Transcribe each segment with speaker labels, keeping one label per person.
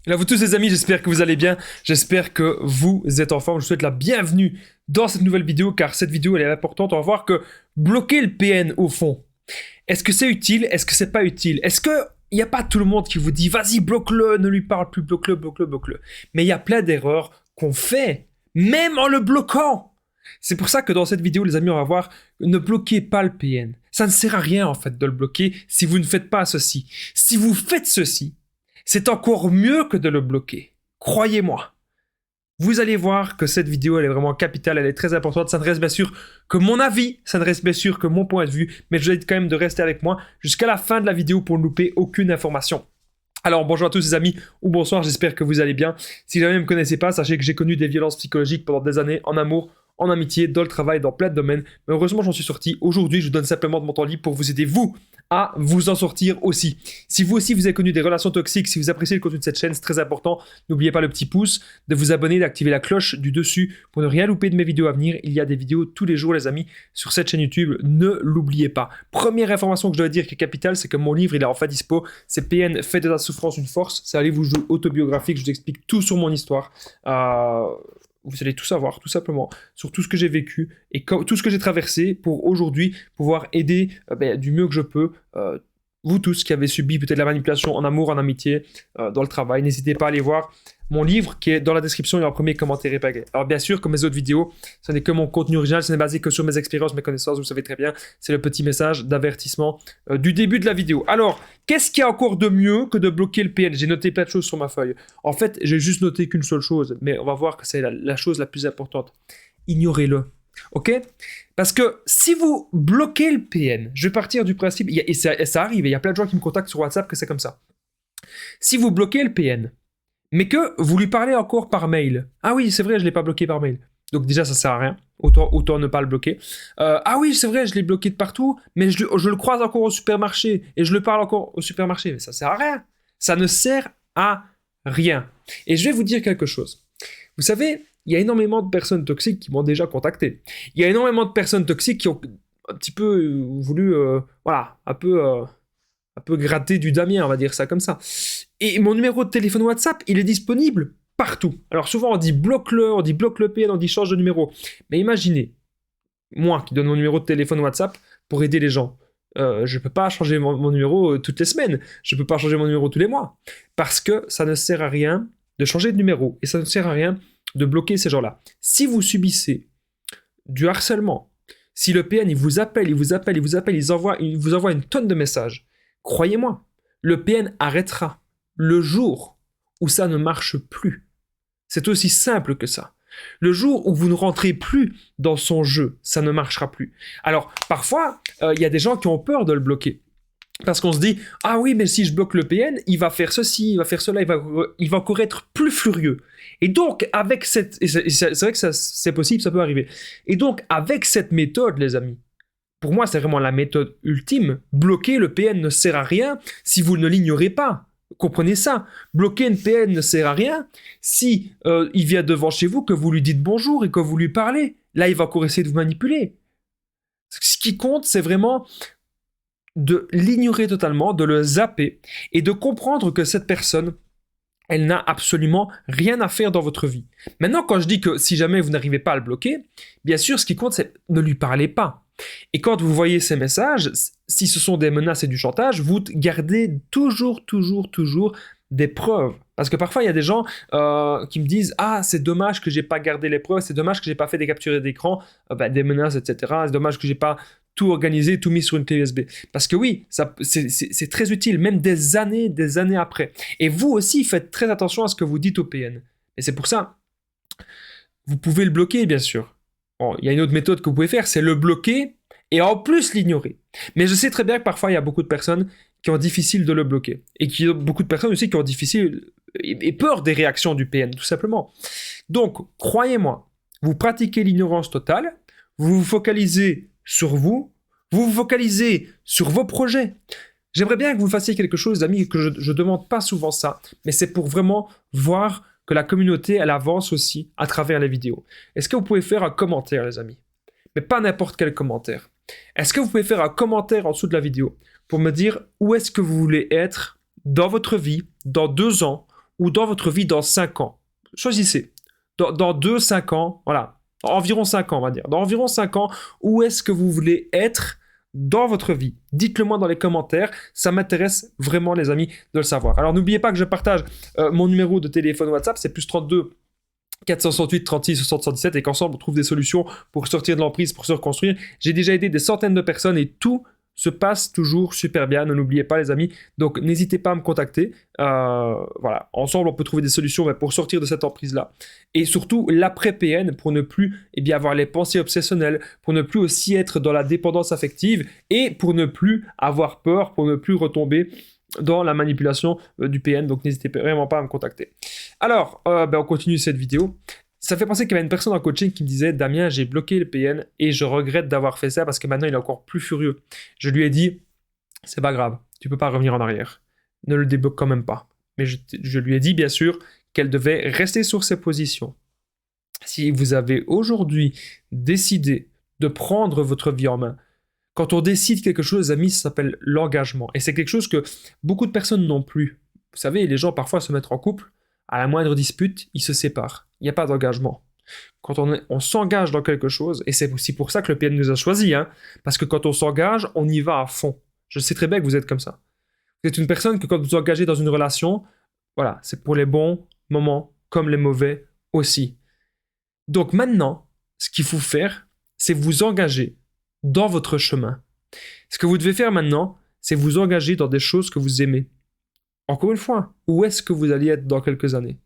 Speaker 1: Là, vous tous les amis, j'espère que vous allez bien, j'espère que vous êtes en forme, je vous souhaite la bienvenue dans cette nouvelle vidéo, car cette vidéo elle est importante. On va voir que bloquer le PN au fond, est-ce que c'est utile, est-ce que c'est pas utile, est-ce que il n'y a pas tout le monde qui vous dit vas-y bloque-le, ne lui parle plus, bloque-le, bloque-le, bloque-le. Mais il y a plein d'erreurs qu'on fait, même en le bloquant. C'est pour ça que dans cette vidéo, les amis, on va voir, ne bloquez pas le PN. Ça ne sert à rien en fait de le bloquer si vous ne faites pas ceci. Si vous faites ceci, c'est encore mieux que de le bloquer. Croyez-moi. Vous allez voir que cette vidéo, elle est vraiment capitale, elle est très importante. Ça ne reste bien sûr que mon avis, ça ne reste bien sûr que mon point de vue, mais je vous invite quand même de rester avec moi jusqu'à la fin de la vidéo pour ne louper aucune information. Alors bonjour à tous les amis, ou bonsoir, j'espère que vous allez bien. Si jamais vous ne me connaissez pas, sachez que j'ai connu des violences psychologiques pendant des années en amour, en amitié, dans le travail, dans plein de domaines. Mais heureusement, j'en suis sorti. Aujourd'hui, je vous donne simplement de mon temps libre pour vous aider, vous, à vous en sortir aussi. Si vous aussi, vous avez connu des relations toxiques, si vous appréciez le contenu de cette chaîne, c'est très important. N'oubliez pas le petit pouce, de vous abonner, d'activer la cloche du dessus pour ne rien louper de mes vidéos à venir. Il y a des vidéos tous les jours, les amis, sur cette chaîne YouTube. Ne l'oubliez pas. Première information que je dois dire qui est capitale, c'est que mon livre, il est enfin dispo. C'est PN, fait de la souffrance une force. C'est un livre autobiographique. Je vous explique tout sur mon histoire. Vous allez tout savoir, tout simplement, sur tout ce que j'ai vécu et tout ce que j'ai traversé pour aujourd'hui pouvoir aider du mieux que je peux vous tous qui avez subi peut-être la manipulation en amour, en amitié, dans le travail. N'hésitez pas à aller voir mon livre qui est dans la description et en premier commentaire épinglé. Alors bien sûr, comme mes autres vidéos, ce n'est que mon contenu original, ce n'est basé que sur mes expériences, mes connaissances, vous le savez très bien. C'est le petit message d'avertissement du début de la vidéo. Alors, qu'est-ce qu'il y a encore de mieux que de bloquer le PN? J'ai noté plein de choses sur ma feuille. En fait, j'ai juste noté qu'une seule chose, mais on va voir que c'est la chose la plus importante. Ignorez-le. Ok? Parce que si vous bloquez le PN, je vais partir du principe, et ça arrive, il y a plein de gens qui me contactent sur WhatsApp que c'est comme ça. Si vous bloquez le PN, mais que vous lui parlez encore par mail, ah oui, c'est vrai, je ne l'ai pas bloqué par mail. Donc déjà, ça sert à rien. Autant ne pas le bloquer. Ah oui, c'est vrai, je l'ai bloqué de partout, mais je le croise encore au supermarché, et je le parle encore au supermarché, mais ça sert à rien. Ça ne sert à rien. Et je vais vous dire quelque chose. Vous savez, il y a énormément de personnes toxiques qui m'ont déjà contacté. Il y a énormément de personnes toxiques qui ont un petit peu voulu, un peu gratter du damier, on va dire ça comme ça. Et mon numéro de téléphone WhatsApp, il est disponible partout. Alors souvent on dit bloque-le, on dit bloque le PN, on dit change de numéro. Mais imaginez, moi qui donne mon numéro de téléphone WhatsApp pour aider les gens. Je ne peux pas changer mon numéro toutes les semaines. Je ne peux pas changer mon numéro tous les mois. Parce que ça ne sert à rien de changer de numéro. Et ça ne sert à rien de bloquer ces gens-là. Si vous subissez du harcèlement, si le PN il vous appelle, il vous envoie une tonne de messages, croyez-moi, le PN arrêtera le jour où ça ne marche plus. C'est aussi simple que ça. Le jour où vous ne rentrez plus dans son jeu, ça ne marchera plus. Alors, parfois, il y a des gens qui ont peur de le bloquer. Parce qu'on se dit, ah oui, mais si je bloque le PN, il va faire ceci, il va faire cela, il va encore être plus furieux. Et donc, avec cette... c'est vrai que c'est possible, ça peut arriver. Et donc, avec cette méthode, les amis, pour moi, c'est vraiment la méthode ultime. Bloquer le PN ne sert à rien si vous ne l'ignorez pas. Comprenez ça. Bloquer une PN ne sert à rien si il vient devant chez vous, que vous lui dites bonjour et que vous lui parlez. Là, il va encore essayer de vous manipuler. Ce qui compte, c'est vraiment de l'ignorer totalement, de le zapper et de comprendre que cette personne, elle n'a absolument rien à faire dans votre vie. Maintenant, quand je dis que si jamais vous n'arrivez pas à le bloquer, bien sûr, ce qui compte, c'est ne lui parlez pas. Et quand vous voyez ces messages, si ce sont des menaces et du chantage, vous gardez toujours des preuves. Parce que parfois, il y a des gens qui me disent « Ah, c'est dommage que j'ai pas gardé les preuves, c'est dommage que j'ai pas fait des captures d'écran, des menaces, etc. C'est dommage que j'ai pas tout organisé, tout mis sur une clé USB. » Parce que oui, c'est très utile, même des années après. Et vous aussi, faites très attention à ce que vous dites au PN. Et c'est pour ça, vous pouvez le bloquer, bien sûr. Bon, il y a une autre méthode que vous pouvez faire, c'est le bloquer et en plus l'ignorer. Mais je sais très bien que parfois, il y a beaucoup de personnes qui ont difficile de le bloquer. Et beaucoup de personnes aussi qui ont difficile et peur des réactions du PN, tout simplement. Donc, croyez-moi, vous pratiquez l'ignorance totale, vous vous focalisez sur vous vous focalisez sur vos projets. J'aimerais bien que vous fassiez quelque chose, amis, que je ne demande pas souvent ça, mais c'est pour vraiment voir que la communauté, elle avance aussi à travers les vidéos. Est-ce que vous pouvez faire un commentaire, les amis? Mais pas n'importe quel commentaire. Est-ce que vous pouvez faire un commentaire en dessous de la vidéo pour me dire où est-ce que vous voulez être dans votre vie, dans 2 ans, ou dans votre vie dans 5 ans? Choisissez. Dans 2, 5 ans, voilà. Environ 5 ans, on va dire. Dans environ 5 ans, où est-ce que vous voulez être dans votre vie? Dites-le moi dans les commentaires. Ça m'intéresse vraiment, les amis, de le savoir. Alors, n'oubliez pas que je partage mon numéro de téléphone WhatsApp. C'est plus 32 468 36 77 et qu'ensemble on trouve des solutions pour sortir de l'emprise, pour se reconstruire. J'ai déjà aidé des centaines de personnes et tout se passe toujours super bien, ne l'oubliez pas les amis, donc n'hésitez pas à me contacter, voilà, ensemble on peut trouver des solutions pour sortir de cette emprise-là, et surtout l'après-PN pour ne plus avoir les pensées obsessionnelles, pour ne plus aussi être dans la dépendance affective, et pour ne plus avoir peur, pour ne plus retomber dans la manipulation du PN, donc n'hésitez vraiment pas à me contacter. Alors, on continue cette vidéo. Ça fait penser qu'il y avait une personne en coaching qui me disait « Damien, j'ai bloqué le PN et je regrette d'avoir fait ça parce que maintenant il est encore plus furieux. » Je lui ai dit « C'est pas grave, tu peux pas revenir en arrière. Ne le débloque quand même pas. » Mais je lui ai dit bien sûr qu'elle devait rester sur ses positions. Si vous avez aujourd'hui décidé de prendre votre vie en main, quand on décide quelque chose, les amis, ça s'appelle l'engagement. Et c'est quelque chose que beaucoup de personnes n'ont plus. Vous savez, les gens parfois se mettent en couple, à la moindre dispute, ils se séparent. Il n'y a pas d'engagement. Quand on s'engage dans quelque chose, et c'est aussi pour ça que le PN nous a choisis, hein, parce que quand on s'engage, on y va à fond. Je sais très bien que vous êtes comme ça. Vous êtes une personne que quand vous vous engagez dans une relation, voilà, c'est pour les bons moments comme les mauvais aussi. Donc maintenant, ce qu'il faut faire, c'est vous engager dans votre chemin. Ce que vous devez faire maintenant, c'est vous engager dans des choses que vous aimez. Encore une fois, où est-ce que vous allez être dans quelques années?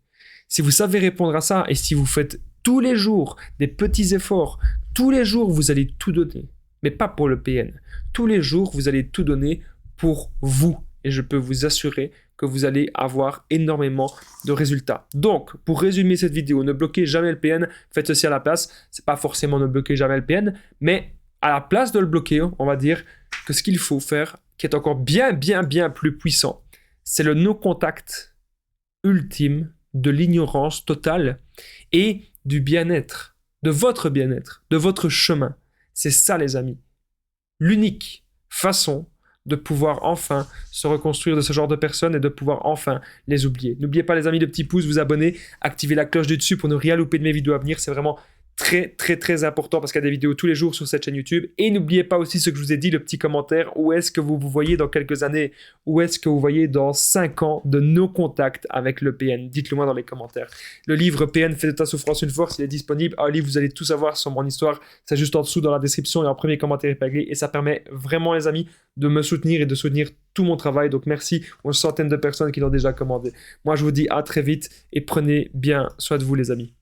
Speaker 1: Si vous savez répondre à ça et si vous faites tous les jours des petits efforts, tous les jours vous allez tout donner, mais pas pour le PN. Tous les jours vous allez tout donner pour vous et je peux vous assurer que vous allez avoir énormément de résultats. Donc, pour résumer cette vidéo, ne bloquez jamais le PN, faites ceci à la place. C'est pas forcément ne bloquer jamais le PN, mais à la place de le bloquer, on va dire que ce qu'il faut faire, qui est encore bien plus puissant, c'est le no-contact ultime de l'ignorance totale et du bien-être, de votre chemin. C'est ça, les amis. L'unique façon de pouvoir enfin se reconstruire de ce genre de personnes et de pouvoir enfin les oublier. N'oubliez pas, les amis, le petit pouce, vous abonner, activer la cloche du dessus pour ne rien louper de mes vidéos à venir. C'est vraiment très important parce qu'il y a des vidéos tous les jours sur cette chaîne YouTube. Et n'oubliez pas aussi ce que je vous ai dit, le petit commentaire. Où est-ce que vous vous voyez dans quelques années? Où est-ce que vous voyez dans 5 ans de nos contacts avec le PN? Dites-le moi dans les commentaires. Le livre PN fait de ta souffrance une force, il est disponible. Un livre, vous allez tout savoir sur mon histoire. C'est juste en dessous dans la description et en premier commentaire épinglé. Et ça permet vraiment, les amis, de me soutenir et de soutenir tout mon travail. Donc merci aux centaines de personnes qui l'ont déjà commandé. Moi, je vous dis à très vite et prenez bien soin de vous, les amis.